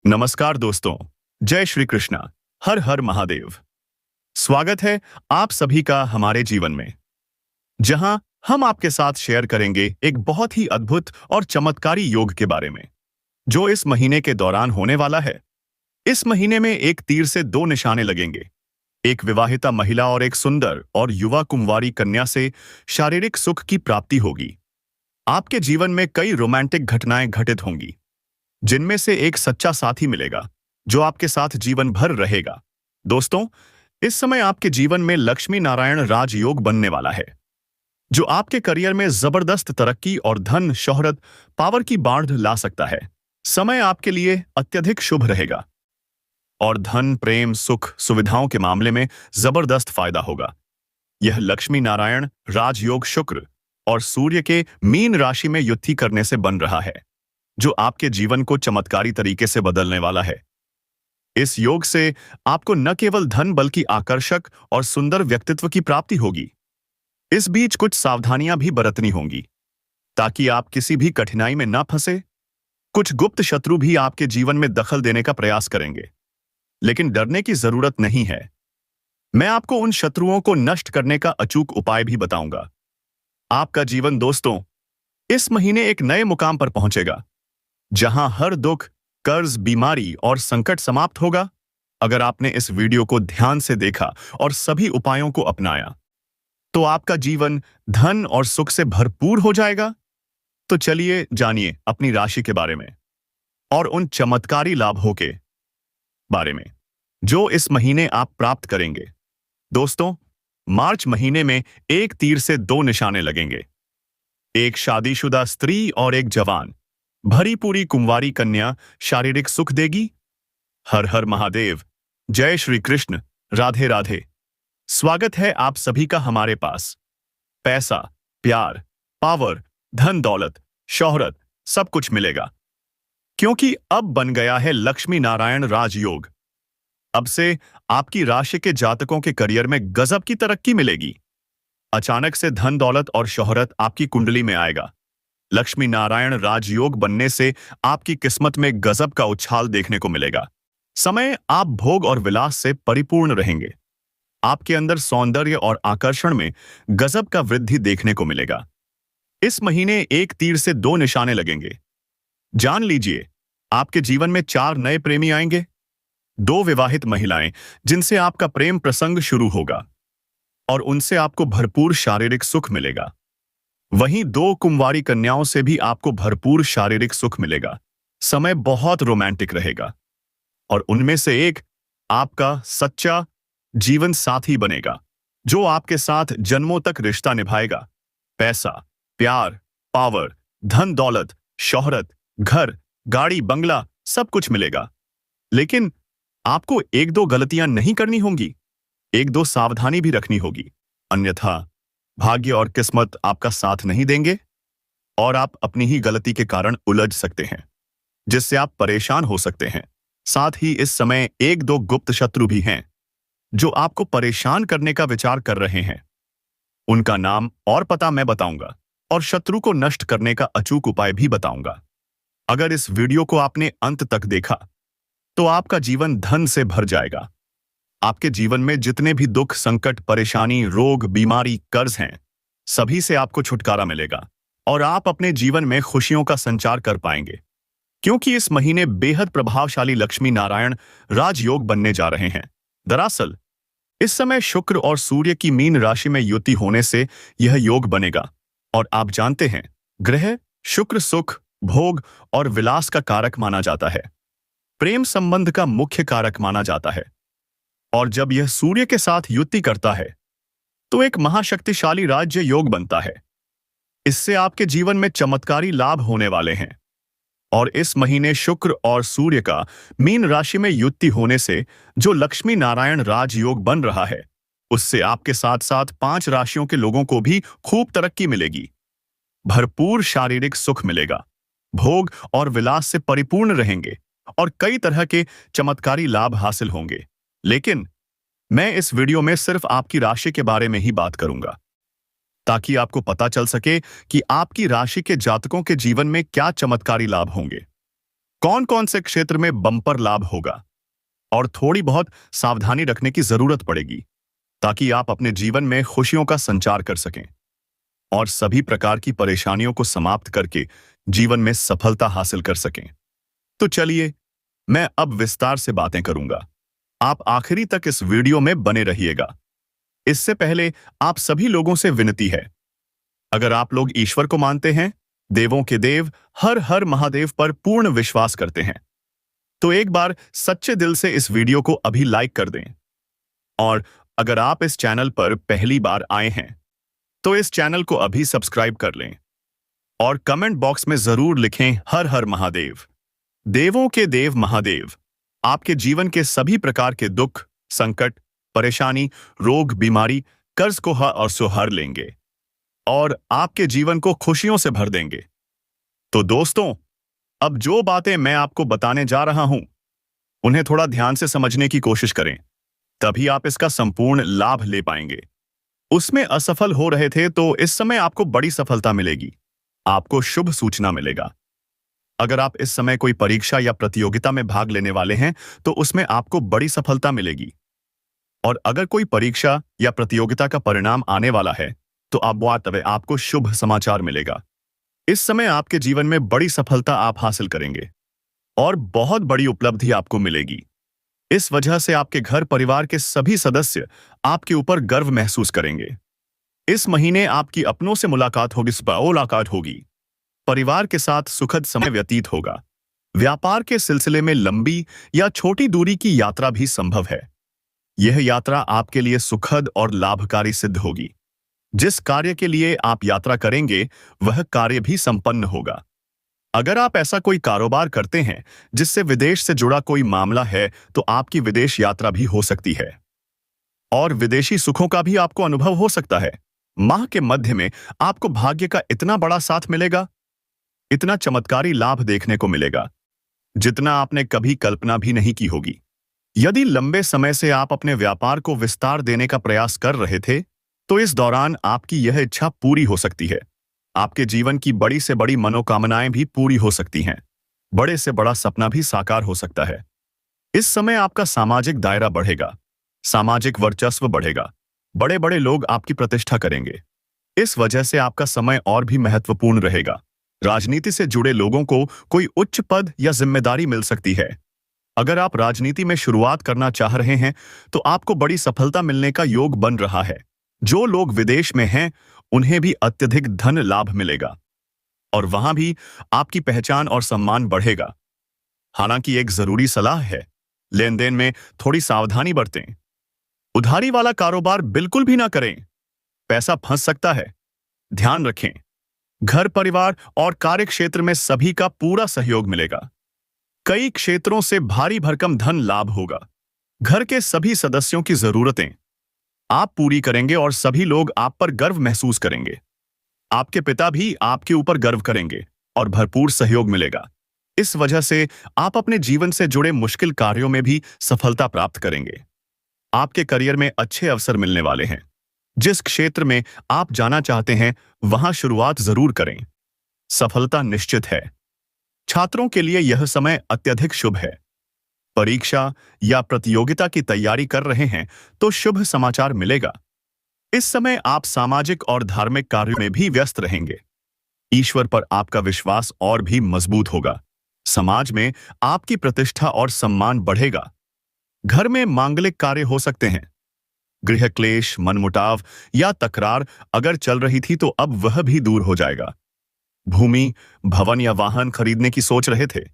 नमस्कार दोस्तों। जय श्री कृष्णा। हर हर महादेव। स्वागत है आप सभी का हमारे जीवन में, जहां हम आपके साथ शेयर करेंगे एक बहुत ही अद्भुत और चमत्कारी योग के बारे में, जो इस महीने के दौरान होने वाला है। इस महीने में एक तीर से दो निशाने लगेंगे। एक विवाहिता महिला और एक सुंदर और युवा कुंवारी कन्या से शारीरिक सुख की प्राप्ति होगी। आपके जीवन में कई रोमांटिक घटनाएं घटित होंगी, जिनमें से एक सच्चा साथी मिलेगा जो आपके साथ जीवन भर रहेगा। दोस्तों, इस समय आपके जीवन में लक्ष्मी नारायण राजयोग बनने वाला है, जो आपके करियर में जबरदस्त तरक्की और धन शोहरत पावर की बाढ़ ला सकता है। समय आपके लिए अत्यधिक शुभ रहेगा और धन प्रेम सुख सुविधाओं के मामले में जबरदस्त फायदा होगा। यह लक्ष्मी नारायण राजयोग शुक्र और सूर्य के मीन राशि में युति करने से बन रहा है, जो आपके जीवन को चमत्कारी तरीके से बदलने वाला है। इस योग से आपको न केवल धन बल्कि आकर्षक और सुंदर व्यक्तित्व की प्राप्ति होगी। इस बीच कुछ सावधानियां भी बरतनी होंगी, ताकि आप किसी भी कठिनाई में न फंसे। कुछ गुप्त शत्रु भी आपके जीवन में दखल देने का प्रयास करेंगे, लेकिन डरने की जरूरत नहीं है। मैं आपको उन शत्रुओं को नष्ट करने का अचूक उपाय भी बताऊंगा। आपका जीवन दोस्तों इस महीने एक नए मुकाम पर पहुंचेगा, जहां हर दुख, कर्ज, बीमारी और संकट समाप्त होगा। अगर आपने इस वीडियो को ध्यान से देखा और सभी उपायों को अपनाया, तो आपका जीवन धन और सुख से भरपूर हो जाएगा। तो चलिए जानिए अपनी राशि के बारे में और उन चमत्कारी लाभों के बारे में जो इस महीने आप प्राप्त करेंगे। दोस्तों, मार्च महीने में एक तीर से दो निशाने लगेंगे। एक शादीशुदा स्त्री और एक जवान भरी पूरी कुंवारी कन्या शारीरिक सुख देगी। हर हर महादेव। जय श्री कृष्ण। राधे राधे। स्वागत है आप सभी का हमारे पास। पैसा, प्यार, पावर, धन दौलत, शोहरत सब कुछ मिलेगा, क्योंकि अब बन गया है लक्ष्मी नारायण राजयोग। अब से आपकी राशि के जातकों के करियर में गजब की तरक्की मिलेगी। अचानक से धन दौलत और शोहरत आपकी कुंडली में आएगा। लक्ष्मी नारायण राजयोग बनने से आपकी किस्मत में गजब का उछाल देखने को मिलेगा। समय आप भोग और विलास से परिपूर्ण रहेंगे। आपके अंदर सौंदर्य और आकर्षण में गजब का वृद्धि देखने को मिलेगा। इस महीने एक तीर से दो निशाने लगेंगे। जान लीजिए, आपके जीवन में 4 नए प्रेमी आएंगे। 2 विवाहित महिलाएं जिनसे आपका प्रेम प्रसंग शुरू होगा और उनसे आपको भरपूर शारीरिक सुख मिलेगा। वहीं 2 कुंवारी कन्याओं से भी आपको भरपूर शारीरिक सुख मिलेगा। समय बहुत रोमांटिक रहेगा और उनमें से एक आपका सच्चा जीवन साथी बनेगा, जो आपके साथ जन्मों तक रिश्ता निभाएगा। पैसा, प्यार, पावर, धन दौलत, शोहरत, घर, गाड़ी, बंगला सब कुछ मिलेगा। लेकिन आपको 1-2 गलतियां नहीं करनी होंगी। 1-2 सावधानी भी रखनी होगी, अन्यथा भाग्य और किस्मत आपका साथ नहीं देंगे और आप अपनी ही गलती के कारण उलझ सकते हैं, जिससे आप परेशान हो सकते हैं। साथ ही इस समय 1-2 गुप्त शत्रु भी हैं, जो आपको परेशान करने का विचार कर रहे हैं। उनका नाम और पता मैं बताऊंगा और शत्रु को नष्ट करने का अचूक उपाय भी बताऊंगा। अगर इस वीडियो को आपने अंत तक देखा, तो आपका जीवन धन से भर जाएगा। आपके जीवन में जितने भी दुख, संकट, परेशानी, रोग, बीमारी, कर्ज हैं, सभी से आपको छुटकारा मिलेगा और आप अपने जीवन में खुशियों का संचार कर पाएंगे, क्योंकि इस महीने बेहद प्रभावशाली लक्ष्मी नारायण राजयोग बनने जा रहे हैं। दरअसल इस समय शुक्र और सूर्य की मीन राशि में युति होने से यह योग बनेगा और आप जानते हैं, ग्रह शुक्र सुख, भोग और विलास का कारक माना जाता है। प्रेम संबंध का मुख्य कारक माना जाता है और जब यह सूर्य के साथ युति करता है, तो एक महाशक्तिशाली राज्य योग बनता है। इससे आपके जीवन में चमत्कारी लाभ होने वाले हैं और इस महीने शुक्र और सूर्य का मीन राशि में युति होने से जो लक्ष्मी नारायण राजयोग बन रहा है, उससे आपके साथ साथ 5 राशियों के लोगों को भी खूब तरक्की मिलेगी। भरपूर शारीरिक सुख मिलेगा, भोग और विलास से परिपूर्ण रहेंगे और कई तरह के चमत्कारी लाभ हासिल होंगे। लेकिन मैं इस वीडियो में सिर्फ आपकी राशि के बारे में ही बात करूंगा, ताकि आपको पता चल सके कि आपकी राशि के जातकों के जीवन में क्या चमत्कारी लाभ होंगे। कौन कौन से क्षेत्र में बम्पर लाभ होगा और थोड़ी बहुत सावधानी रखने की जरूरत पड़ेगी ताकि आप अपने जीवन में खुशियों का संचार कर सकें और सभी प्रकार की परेशानियों को समाप्त करके जीवन में सफलता हासिल कर सकें। तो चलिए, मैं अब विस्तार से बातें करूंगा। आप आखिरी तक इस वीडियो में बने रहिएगा। इससे पहले आप सभी लोगों से विनती है, अगर आप लोग ईश्वर को मानते हैं, देवों के देव हर हर महादेव पर पूर्ण विश्वास करते हैं, तो एक बार सच्चे दिल से इस वीडियो को अभी लाइक कर दें। और अगर आप इस चैनल पर पहली बार आए हैं तो इस चैनल को अभी सब्सक्राइब कर लें और कमेंट बॉक्स में जरूर लिखें हर हर महादेव। देवों के देव महादेव आपके जीवन के सभी प्रकार के दुख, संकट, परेशानी, रोग, बीमारी, कर्ज को और सुहर लेंगे और आपके जीवन को खुशियों से भर देंगे। तो दोस्तों, अब जो बातें मैं आपको बताने जा रहा हूं उन्हें थोड़ा ध्यान से समझने की कोशिश करें, तभी आप इसका संपूर्ण लाभ ले पाएंगे। उसमें असफल हो रहे थे तो इस समय आपको बड़ी सफलता मिलेगी, आपको शुभ सूचना मिलेगा। अगर आप इस समय कोई परीक्षा या प्रतियोगिता में भाग लेने वाले हैं तो उसमें आपको बड़ी सफलता मिलेगी। और अगर कोई परीक्षा या प्रतियोगिता का परिणाम आने वाला है तो आपको शुभ समाचार मिलेगा। इस समय आपके जीवन में बड़ी सफलता आप हासिल करेंगे और बहुत बड़ी उपलब्धि आपको मिलेगी। इस वजह से आपके घर परिवार के सभी सदस्य आपके ऊपर गर्व महसूस करेंगे। इस महीने आपकी अपनों से मुलाकात होगी, परिवार के साथ सुखद समय व्यतीत होगा। व्यापार के सिलसिले में लंबी या छोटी दूरी की यात्रा भी संभव है। यह यात्रा आपके लिए सुखद और लाभकारी सिद्ध होगी। जिस कार्य के लिए आप यात्रा करेंगे वह कार्य भी संपन्न होगा। अगर आप ऐसा कोई कारोबार करते हैं जिससे विदेश से जुड़ा कोई मामला है तो आपकी विदेश यात्रा भी हो सकती है और विदेशी सुखों का भी आपको अनुभव हो सकता है। माह के मध्य में आपको भाग्य का इतना बड़ा साथ मिलेगा, इतना चमत्कारी लाभ देखने को मिलेगा जितना आपने कभी कल्पना भी नहीं की होगी। यदि लंबे समय से आप अपने व्यापार को विस्तार देने का प्रयास कर रहे थे तो इस दौरान आपकी यह इच्छा पूरी हो सकती है। आपके जीवन की बड़ी से बड़ी मनोकामनाएं भी पूरी हो सकती हैं। बड़े से बड़ा सपना भी साकार हो सकता है। इस समय आपका सामाजिक दायरा बढ़ेगा, सामाजिक वर्चस्व बढ़ेगा, बड़े बड़े लोग आपकी प्रतिष्ठा करेंगे। इस वजह से आपका समय और भी महत्वपूर्ण रहेगा। राजनीति से जुड़े लोगों को कोई उच्च पद या जिम्मेदारी मिल सकती है। अगर आप राजनीति में शुरुआत करना चाह रहे हैं तो आपको बड़ी सफलता मिलने का योग बन रहा है। जो लोग विदेश में हैं उन्हें भी अत्यधिक धन लाभ मिलेगा और वहां भी आपकी पहचान और सम्मान बढ़ेगा। हालांकि एक जरूरी सलाह है, लेन देन में थोड़ी सावधानी बरतें। उधारी वाला कारोबार बिल्कुल भी ना करें, पैसा फंस सकता है। ध्यान रखें, घर परिवार और कार्य क्षेत्र में सभी का पूरा सहयोग मिलेगा। कई क्षेत्रों से भारी भरकम धन लाभ होगा। घर के सभी सदस्यों की जरूरतें आप पूरी करेंगे और सभी लोग आप पर गर्व महसूस करेंगे। आपके पिता भी आपके ऊपर गर्व करेंगे और भरपूर सहयोग मिलेगा। इस वजह से आप अपने जीवन से जुड़े मुश्किल कार्यों में भी सफलता प्राप्त करेंगे। आपके करियर में अच्छे अवसर मिलने वाले हैं। जिस क्षेत्र में आप जाना चाहते हैं वहां शुरुआत जरूर करें। सफलता निश्चित है। छात्रों के लिए यह समय अत्यधिक शुभ है। परीक्षा या प्रतियोगिता की तैयारी कर रहे हैं तो शुभ समाचार मिलेगा। इस समय आप सामाजिक और धार्मिक कार्यों में भी व्यस्त रहेंगे। ईश्वर पर आपका विश्वास और भी मजबूत होगा। समाज में आपकी प्रतिष्ठा और सम्मान बढ़ेगा। घर में मांगलिक कार्य हो सकते हैं। गृह क्लेश, मनमुटाव या तकरार अगर चल रही थी तो अब वह भी दूर हो जाएगा। भूमि, भवन या वाहन खरीदने की सोच रहे थे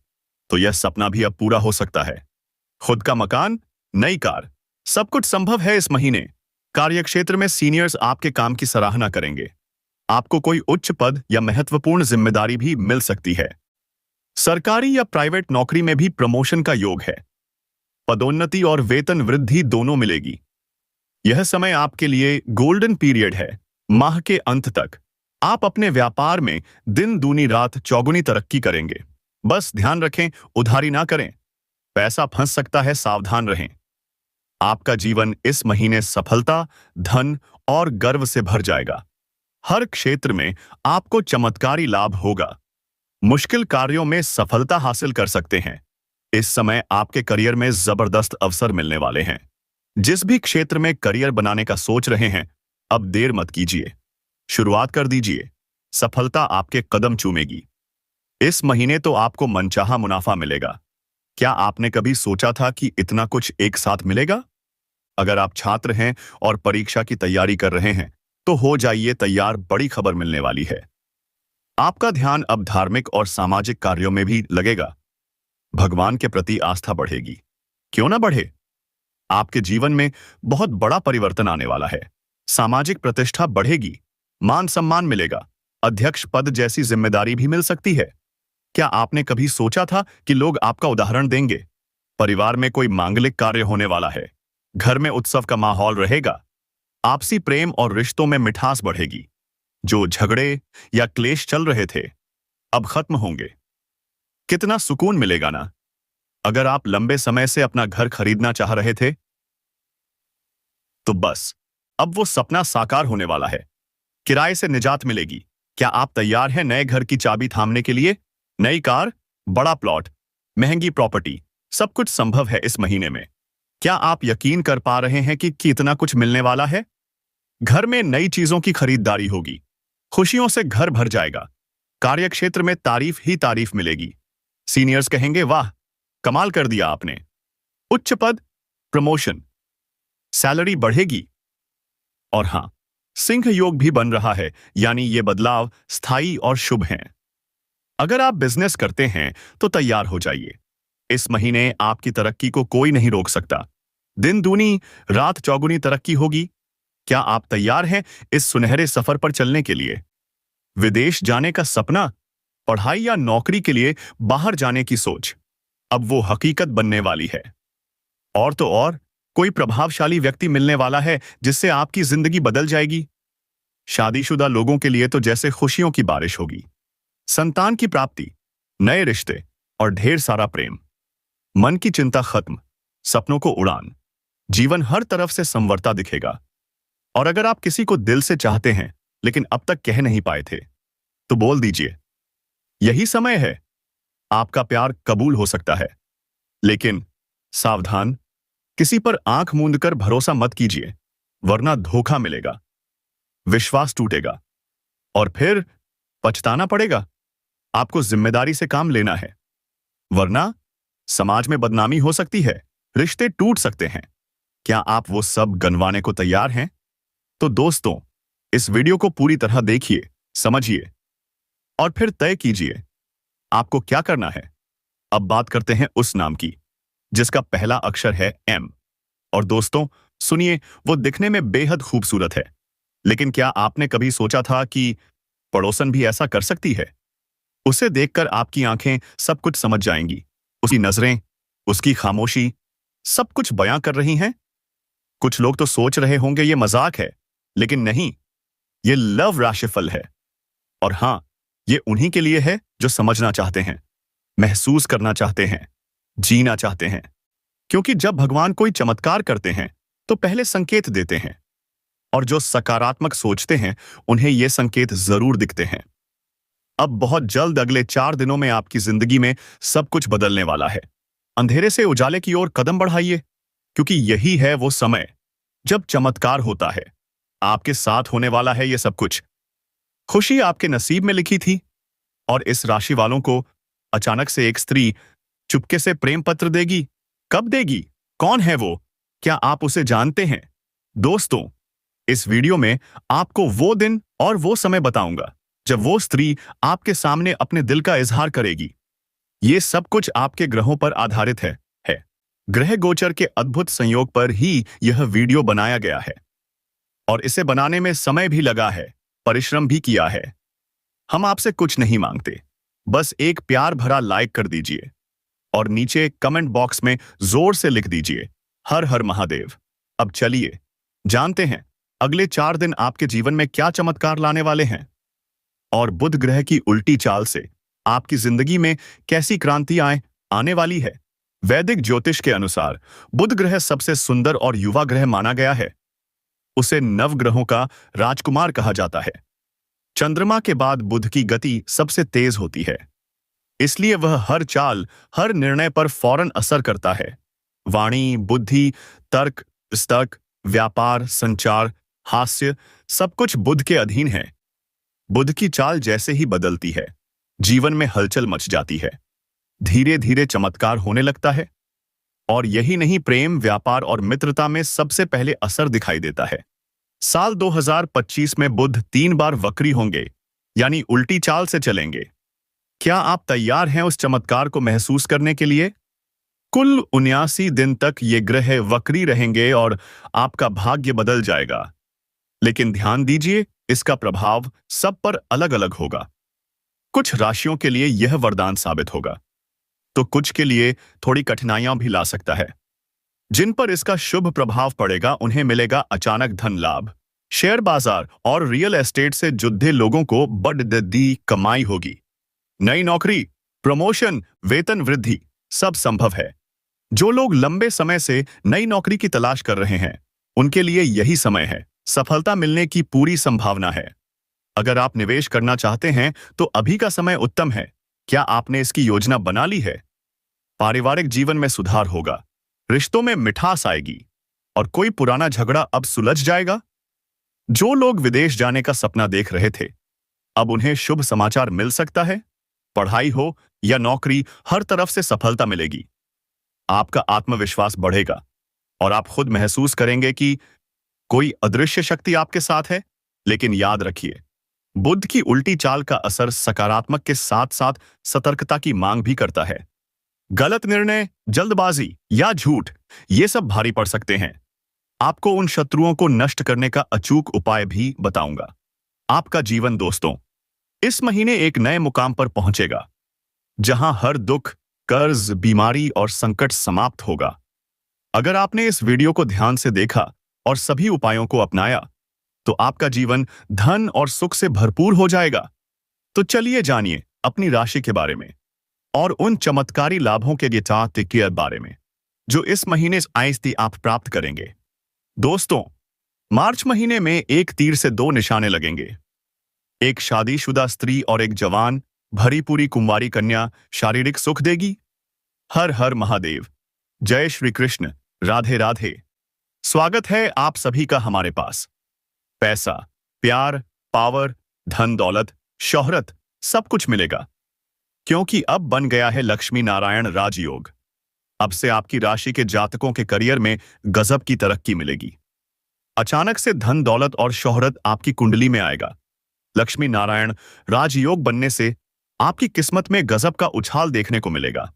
तो यह सपना भी अब पूरा हो सकता है। खुद का मकान, नई कार, सब कुछ संभव है इस महीने। कार्यक्षेत्र में सीनियर्स आपके काम की सराहना करेंगे। आपको कोई उच्च पद या महत्वपूर्ण जिम्मेदारी भी मिल सकती है। सरकारी या प्राइवेट नौकरी में भी प्रमोशन का योग है। पदोन्नति और वेतन वृद्धि दोनों मिलेगी। यह समय आपके लिए गोल्डन पीरियड है। माह के अंत तक आप अपने व्यापार में दिन दूनी रात चौगुनी तरक्की करेंगे। बस ध्यान रखें, उधारी ना करें, पैसा फंस सकता है, सावधान रहें। आपका जीवन इस महीने सफलता, धन और गर्व से भर जाएगा। हर क्षेत्र में आपको चमत्कारी लाभ होगा। मुश्किल कार्यों में सफलता हासिल कर सकते हैं। इस समय आपके करियर में जबरदस्त अवसर मिलने वाले हैं। जिस भी क्षेत्र में करियर बनाने का सोच रहे हैं, अब देर मत कीजिए, शुरुआत कर दीजिए। सफलता आपके कदम चूमेगी। इस महीने तो आपको मनचाहा मुनाफा मिलेगा। क्या आपने कभी सोचा था कि इतना कुछ एक साथ मिलेगा? अगर आप छात्र हैं और परीक्षा की तैयारी कर रहे हैं, तो हो जाइए तैयार, बड़ी खबर मिलने वाली है। आपका ध्यान अब धार्मिक और सामाजिक कार्यों में भी लगेगा। भगवान के प्रति आस्था बढ़ेगी। क्यों ना बढ़े? आपके जीवन में बहुत बड़ा परिवर्तन आने वाला है। सामाजिक प्रतिष्ठा बढ़ेगी, मान सम्मान मिलेगा, अध्यक्ष पद जैसी जिम्मेदारी भी मिल सकती है। क्या आपने कभी सोचा था कि लोग आपका उदाहरण देंगे? परिवार में कोई मांगलिक कार्य होने वाला है। घर में उत्सव का माहौल रहेगा। आपसी प्रेम और रिश्तों में मिठास बढ़ेगी। जो झगड़े या क्लेश चल रहे थे, अब खत्म होंगे। कितना सुकून मिलेगा ना? अगर आप लंबे समय से अपना घर खरीदना चाह रहे थे, तो बस अब वो सपना साकार होने वाला है। किराए से निजात मिलेगी। क्या आप तैयार हैं नए घर की चाबी थामने के लिए? नई कार, बड़ा प्लॉट, महंगी प्रॉपर्टी, सब कुछ संभव है इस महीने में। क्या आप यकीन कर पा रहे हैं कि कितना कुछ मिलने वाला है? घर में नई चीजों की खरीदारी होगी। खुशियों से घर भर जाएगा। कार्यक्षेत्र में तारीफ ही तारीफ मिलेगी। सीनियर्स कहेंगे, वाह, कमाल कर दिया आपने। उच्च पद, प्रमोशन, सैलरी बढ़ेगी। और हां, सिंह योग भी बन रहा है, यानी ये बदलाव स्थायी और शुभ हैं। अगर आप बिजनेस करते हैं तो तैयार हो जाइए। इस महीने आपकी तरक्की को कोई नहीं रोक सकता। दिन दूनी रात चौगुनी तरक्की होगी। क्या आप तैयार हैं इस सुनहरे सफर पर चलने के लिए? विदेश जाने का सपना, पढ़ाई या नौकरी के लिए बाहर जाने की सोच, अब वो हकीकत बनने वाली है। और तो और, कोई प्रभावशाली व्यक्ति मिलने वाला है जिससे आपकी जिंदगी बदल जाएगी। शादीशुदा लोगों के लिए तो जैसे खुशियों की बारिश होगी। संतान की प्राप्ति, नए रिश्ते और ढेर सारा प्रेम। मन की चिंता खत्म, सपनों को उड़ान। जीवन हर तरफ से संवरता दिखेगा। और अगर आप किसी को दिल से चाहते हैं लेकिन अब तक कह नहीं पाए थे, तो बोल दीजिए। यही समय है। आपका प्यार कबूल हो सकता है। लेकिन सावधान, किसी पर आंख मूंद कर भरोसा मत कीजिए, वरना धोखा मिलेगा, विश्वास टूटेगा और फिर पछताना पड़ेगा। आपको जिम्मेदारी से काम लेना है, वरना समाज में बदनामी हो सकती है, रिश्ते टूट सकते हैं। क्या आप वो सब गंवाने को तैयार हैं? तो दोस्तों, इस वीडियो को पूरी तरह देखिए, समझिए और फिर तय कीजिए आपको क्या करना है। अब बात करते हैं उस नाम की जिसका पहला अक्षर है एम। और दोस्तों सुनिए, वो दिखने में बेहद खूबसूरत है, लेकिन क्या आपने कभी सोचा था कि पड़ोसन भी ऐसा कर सकती है? उसे देखकर आपकी आंखें सब कुछ समझ जाएंगी। उसकी नजरें, उसकी खामोशी, सब कुछ बयां कर रही हैं। कुछ लोग तो सोच रहे होंगे ये मजाक है, लेकिन नहीं, ये लव राशिफल है। और हां, ये उन्हीं के लिए है जो समझना चाहते हैं, महसूस करना चाहते हैं, जीना चाहते हैं। क्योंकि जब भगवान कोई चमत्कार करते हैं तो पहले संकेत देते हैं, और जो सकारात्मक सोचते हैं उन्हें ये संकेत जरूर दिखते हैं। अब बहुत जल्द अगले 4 दिनों में आपकी जिंदगी में सब कुछ बदलने वाला है। अंधेरे से उजाले की ओर कदम बढ़ाइए, क्योंकि यही है वो समय जब चमत्कार होता है। आपके साथ होने वाला है ये सब कुछ। खुशी आपके नसीब में लिखी थी। और इस राशि वालों को अचानक से एक स्त्री चुपके से प्रेम पत्र देगी। कब देगी? कौन है वो? क्या आप उसे जानते हैं? दोस्तों, इस वीडियो में आपको वो दिन और वो समय बताऊंगा जब वो स्त्री आपके सामने अपने दिल का इजहार करेगी। ये सब कुछ आपके ग्रहों पर आधारित है। ग्रह गोचर के अद्भुत संयोग पर ही यह वीडियो बनाया गया है, और इसे बनाने में समय भी लगा है, परिश्रम भी किया है। हम आपसे कुछ नहीं मांगते, बस एक प्यार भरा लाइक कर दीजिए और नीचे कमेंट बॉक्स में जोर से लिख दीजिए, हर हर महादेव। अब चलिए जानते हैं अगले 4 दिन आपके जीवन में क्या चमत्कार लाने वाले हैं, और बुध ग्रह की उल्टी चाल से आपकी जिंदगी में कैसी क्रांति आने वाली है। वैदिक ज्योतिष के अनुसार बुध ग्रह सबसे सुंदर और युवा ग्रह माना गया है। उसे नवग्रहों का राजकुमार कहा जाता है। चंद्रमा के बाद बुध की गति सबसे तेज होती है। इसलिए वह हर चाल, हर निर्णय पर फौरन असर करता है। वाणी, बुद्धि, तर्क, पुस्तक, व्यापार, संचार, हास्य, सब कुछ बुध के अधीन है। बुध की चाल जैसे ही बदलती है, जीवन में हलचल मच जाती है। धीरे धीरे चमत्कार होने लगता है। और यही नहीं, प्रेम, व्यापार और मित्रता में सबसे पहले असर दिखाई देता है। साल 2025 में बुध 3 बार वक्री होंगे, यानी उल्टी चाल से चलेंगे। क्या आप तैयार हैं उस चमत्कार को महसूस करने के लिए? कुल 79 दिन तक ये ग्रह वक्री रहेंगे और आपका भाग्य बदल जाएगा। लेकिन ध्यान दीजिए, इसका प्रभाव सब पर अलग अलग होगा। कुछ राशियों के लिए यह वरदान साबित होगा, तो कुछ के लिए थोड़ी कठिनाइयां भी ला सकता है। जिन पर इसका शुभ प्रभाव पड़ेगा उन्हें मिलेगा अचानक धन लाभ। शेयर बाजार और रियल एस्टेट से जुड़े लोगों को बढ़ती कमाई होगी। नई नौकरी, प्रमोशन, वेतन वृद्धि सब संभव है। जो लोग लंबे समय से नई नौकरी की तलाश कर रहे हैं, उनके लिए यही समय है। सफलता मिलने की पूरी संभावना है। अगर आप निवेश करना चाहते हैं तो अभी का समय उत्तम है। क्या आपने इसकी योजना बना ली है? पारिवारिक जीवन में सुधार होगा, रिश्तों में मिठास आएगी और कोई पुराना झगड़ा अब सुलझ जाएगा। जो लोग विदेश जाने का सपना देख रहे थे, अब उन्हें शुभ समाचार मिल सकता है। पढ़ाई हो या नौकरी, हर तरफ से सफलता मिलेगी। आपका आत्मविश्वास बढ़ेगा और आप खुद महसूस करेंगे कि कोई अदृश्य शक्ति आपके साथ है। लेकिन याद रखिए, बुध की उल्टी चाल का असर सकारात्मक के साथ साथ सतर्कता की मांग भी करता है। गलत निर्णय, जल्दबाजी या झूठ, ये सब भारी पड़ सकते हैं। आपको उन शत्रुओं को नष्ट करने का अचूक उपाय भी बताऊंगा। आपका जीवन दोस्तों इस महीने एक नए मुकाम पर पहुंचेगा, जहां हर दुख, कर्ज, बीमारी और संकट समाप्त होगा। अगर आपने इस वीडियो को ध्यान से देखा और सभी उपायों को अपनाया, तो आपका जीवन धन और सुख से भरपूर हो जाएगा। तो चलिए जानिए अपनी राशि के बारे में और उन चमत्कारी लाभों के बारे में जो इस महीने आइस्ती आप प्राप्त करेंगे। दोस्तों, मार्च महीने में एक तीर से 2 निशाने लगेंगे। एक शादीशुदा स्त्री और एक जवान भरी पूरी कुंवारी कन्या शारीरिक सुख देगी। हर हर महादेव। जय श्री कृष्ण। राधे राधे। स्वागत है आप सभी का हमारे पास। पैसा, प्यार, पावर, धन दौलत, शोहरत सब कुछ मिलेगा, क्योंकि अब बन गया है लक्ष्मी नारायण राजयोग। अब से आपकी राशि के जातकों के करियर में गजब की तरक्की मिलेगी। अचानक से धन दौलत और शोहरत आपकी कुंडली में आएगा। लक्ष्मी नारायण राजयोग बनने से आपकी किस्मत में गजब का उछाल देखने को मिलेगा।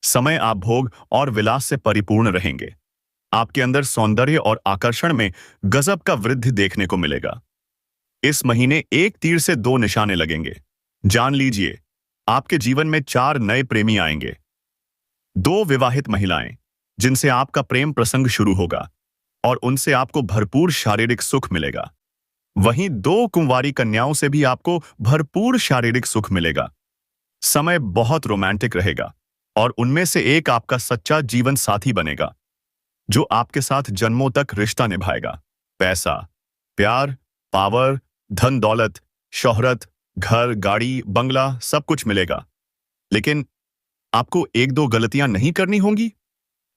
समय आप भोग और विलास से परिपूर्ण रहेंगे। आपके अंदर सौंदर्य और आकर्षण में गजब का वृद्धि देखने को मिलेगा। इस महीने एक तीर से 2 निशाने लगेंगे। जान लीजिए, आपके जीवन में 4 नए प्रेमी आएंगे। 2 विवाहित महिलाएं जिनसे आपका प्रेम प्रसंग शुरू होगा और उनसे आपको भरपूर शारीरिक सुख मिलेगा। वहीं 2 कुंवारी कन्याओं से भी आपको भरपूर शारीरिक सुख मिलेगा। समय बहुत रोमांटिक रहेगा और उनमें से एक आपका सच्चा जीवन साथी बनेगा, जो आपके साथ जन्मों तक रिश्ता निभाएगा। पैसा, प्यार, पावर, धन दौलत, शोहरत, घर, गाड़ी, बंगला सब कुछ मिलेगा। लेकिन आपको 1-2 गलतियां नहीं करनी होंगी,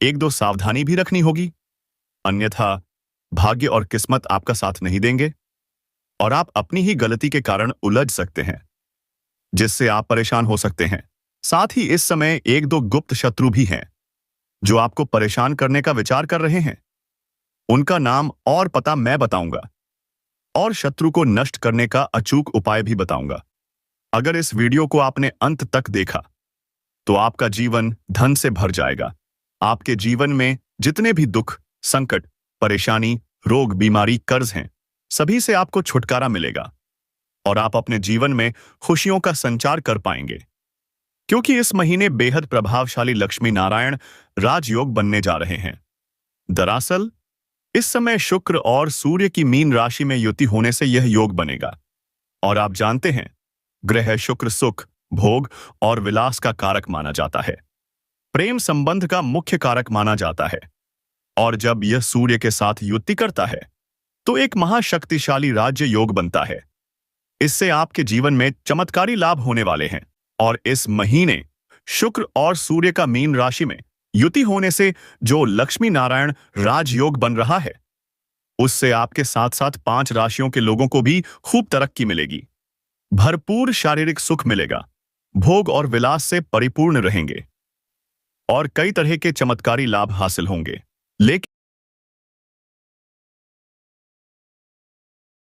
1-2 सावधानी भी रखनी होगी, अन्यथा भाग्य और किस्मत आपका साथ नहीं देंगे और आप अपनी ही गलती के कारण उलझ सकते हैं, जिससे आप परेशान हो सकते हैं। साथ ही इस समय 1-2 गुप्त शत्रु भी हैं, जो आपको परेशान करने का विचार कर रहे हैं। उनका नाम और पता मैं बताऊंगा और शत्रु को नष्ट करने का अचूक उपाय भी बताऊंगा। अगर इस वीडियो को आपने अंत तक देखा, तो आपका जीवन धन से भर जाएगा। आपके जीवन में जितने भी दुख, संकट, परेशानी, रोग, बीमारी, कर्ज हैं, सभी से आपको छुटकारा मिलेगा और आप अपने जीवन में खुशियों का संचार कर पाएंगे, क्योंकि इस महीने बेहद प्रभावशाली लक्ष्मी नारायण राजयोग बनने जा रहे हैं। दरअसल इस समय शुक्र और सूर्य की मीन राशि में युति होने से यह योग बनेगा और आप जानते हैं, ग्रह शुक्र सुख, भोग और विलास का कारक माना जाता है। प्रेम संबंध का मुख्य कारक माना जाता है और जब यह सूर्य के साथ युति करता है, तो एक महाशक्तिशाली राज्य योग बनता है। इससे आपके जीवन में चमत्कारी लाभ होने वाले हैं। और इस महीने शुक्र और सूर्य का मीन राशि में युति होने से जो लक्ष्मी नारायण राजयोग बन रहा है, उससे आपके साथ साथ 5 राशियों के लोगों को भी खूब तरक्की मिलेगी। भरपूर शारीरिक सुख मिलेगा, भोग और विलास से परिपूर्ण रहेंगे और कई तरह के चमत्कारी लाभ हासिल होंगे। लेकिन